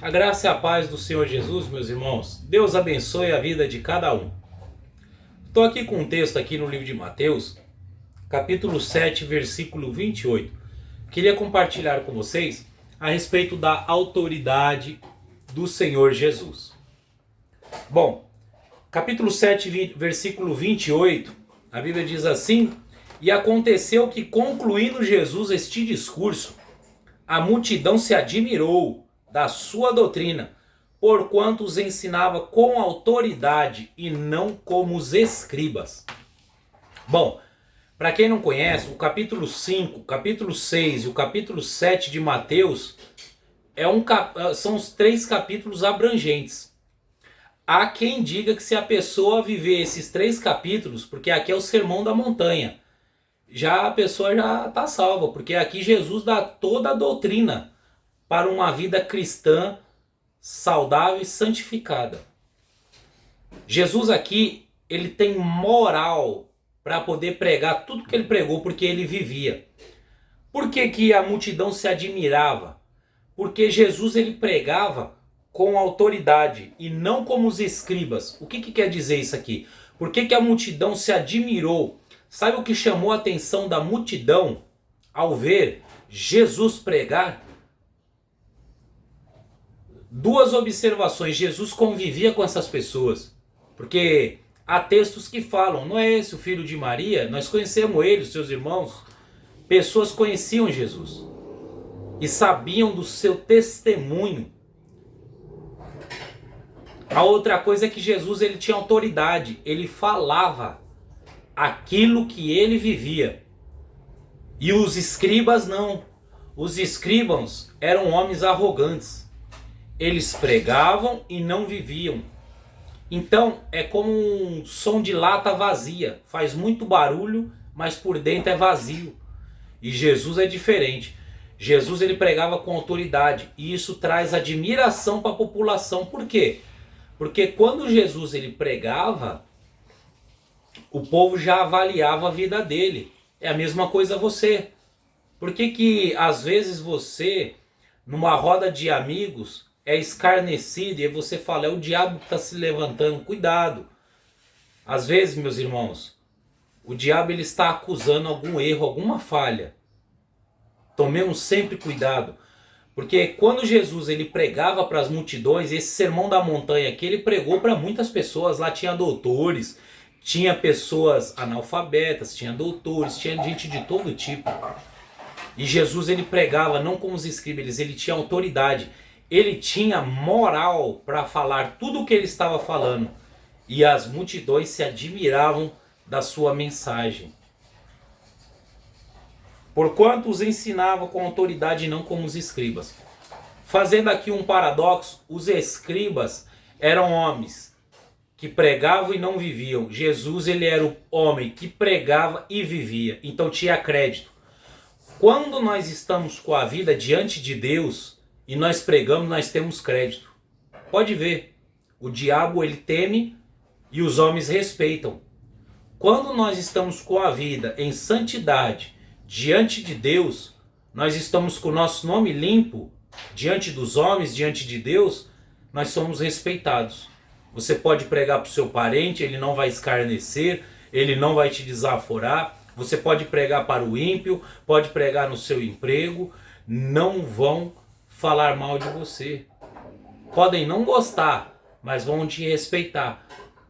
A graça e a paz do Senhor Jesus, meus irmãos. Deus abençoe a vida de cada um. Estou aqui com um texto aqui no livro de Mateus, capítulo 7, versículo 28. Queria compartilhar com vocês a respeito da autoridade do Senhor Jesus. Bom, capítulo 7, versículo 28, a Bíblia diz assim: E aconteceu que, concluindo Jesus este discurso, a multidão se admirou da sua doutrina, porquanto os ensinava com autoridade e não como os escribas. Bom, para quem não conhece, o capítulo 5, o capítulo 6 e o capítulo 7 de Mateus são os três capítulos abrangentes. Há quem diga que se a pessoa viver esses três capítulos, porque aqui é o Sermão da Montanha, já a pessoa já está salva, porque aqui Jesus dá toda a doutrina para uma vida cristã saudável e santificada. Jesus aqui, ele tem moral para poder pregar tudo que ele pregou, porque ele vivia. Por que que a multidão se admirava? Porque Jesus ele pregava com autoridade e não como os escribas. O que que quer dizer isso aqui? Por que que a multidão se admirou? Sabe o que chamou a atenção da multidão ao ver Jesus pregar? Duas observações: Jesus convivia com essas pessoas, porque há textos que falam, não é esse o filho de Maria? Nós conhecemos ele, os seus irmãos. Pessoas conheciam Jesus e sabiam do seu testemunho. A outra coisa é que Jesus ele tinha autoridade, ele falava aquilo que ele vivia. E os escribas não. Os escribas eram homens arrogantes. Eles pregavam e não viviam. Então é como um som de lata vazia. Faz muito barulho, mas por dentro é vazio. E Jesus é diferente. Jesus ele pregava com autoridade. E isso traz admiração para a população. Por quê? Porque quando Jesus ele pregava, o povo já avaliava a vida dele. É a mesma coisa você. Por que que às vezes você, numa roda de amigos, é escarnecido e você fala, é o diabo que está se levantando? Cuidado. Às vezes, meus irmãos, o diabo ele está acusando algum erro, alguma falha. Tomemos sempre cuidado. Porque quando Jesus ele pregava para as multidões, esse sermão da montanha que ele pregou para muitas pessoas, lá tinha doutores, tinha pessoas analfabetas, tinha doutores, tinha gente de todo tipo. E Jesus ele pregava não como os escribas, ele tinha autoridade. Ele tinha moral para falar tudo o que ele estava falando. E as multidões se admiravam da sua mensagem. Porquanto os ensinava com autoridade e não como os escribas. Fazendo aqui um paradoxo, os escribas eram homens que pregavam e não viviam. Jesus ele era o homem que pregava e vivia. Então tinha crédito. Quando nós estamos com a vida diante de Deus e nós pregamos, nós temos crédito. Pode ver, o diabo ele teme e os homens respeitam. Quando nós estamos com a vida em santidade diante de Deus, nós estamos com o nosso nome limpo diante dos homens, diante de Deus, nós somos respeitados. Você pode pregar para o seu parente, ele não vai escarnecer, ele não vai te desaforar. Você pode pregar para o ímpio, pode pregar no seu emprego, não vão falar mal de você. Podem não gostar, mas vão te respeitar.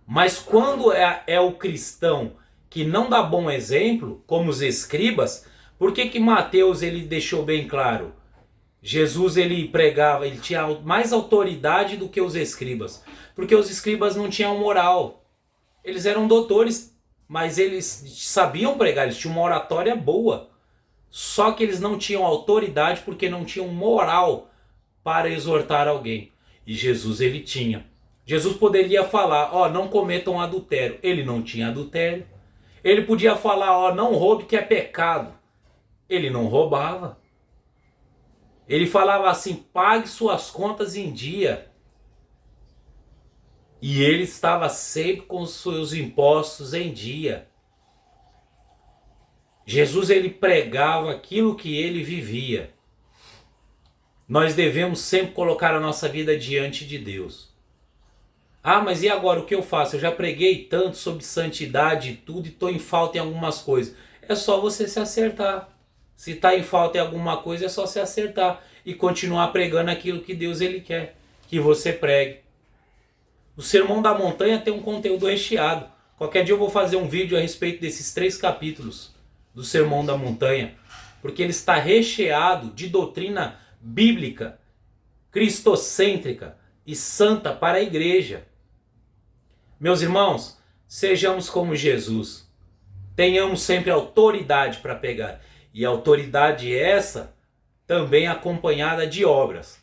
Mas quando é o cristão que não dá bom exemplo, como os escribas, por que que Mateus ele deixou bem claro? Jesus ele pregava, ele tinha mais autoridade do que os escribas. Porque os escribas não tinham moral. Eles eram doutores, mas eles sabiam pregar, eles tinham uma oratória boa. Só que eles não tinham autoridade porque não tinham moral para exortar alguém. E Jesus ele tinha. Jesus poderia falar, ó, não cometam adultério. Ele não tinha adultério. Ele podia falar, ó, não roube que é pecado. Ele não roubava. Ele falava assim, pague suas contas em dia. E ele estava sempre com os seus impostos em dia. Jesus ele pregava aquilo que ele vivia. Nós devemos sempre colocar a nossa vida diante de Deus. Ah, mas e agora o que eu faço? Eu já preguei tanto sobre santidade e tudo e estou em falta em algumas coisas. É só você se acertar. Se está em falta em alguma coisa, é só se acertar e continuar pregando aquilo que Deus ele quer que você pregue. O Sermão da Montanha tem um conteúdo recheado. Qualquer dia eu vou fazer um vídeo a respeito desses 3 capítulos do Sermão da Montanha, porque ele está recheado de doutrina bíblica, cristocêntrica e santa para a igreja. Meus irmãos, sejamos como Jesus. Tenhamos sempre autoridade para pegar. E autoridade essa também acompanhada de obras.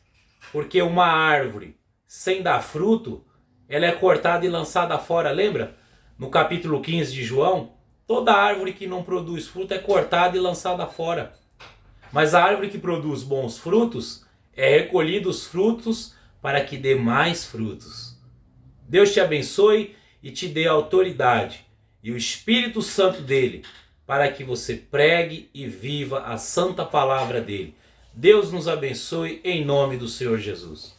Porque uma árvore sem dar fruto, ela é cortada e lançada fora, lembra? No capítulo 15 de João, toda árvore que não produz fruto é cortada e lançada fora. Mas a árvore que produz bons frutos, é recolhida os frutos para que dê mais frutos. Deus te abençoe e te dê autoridade e o Espírito Santo dele para que você pregue e viva a santa palavra dele. Deus nos abençoe em nome do Senhor Jesus.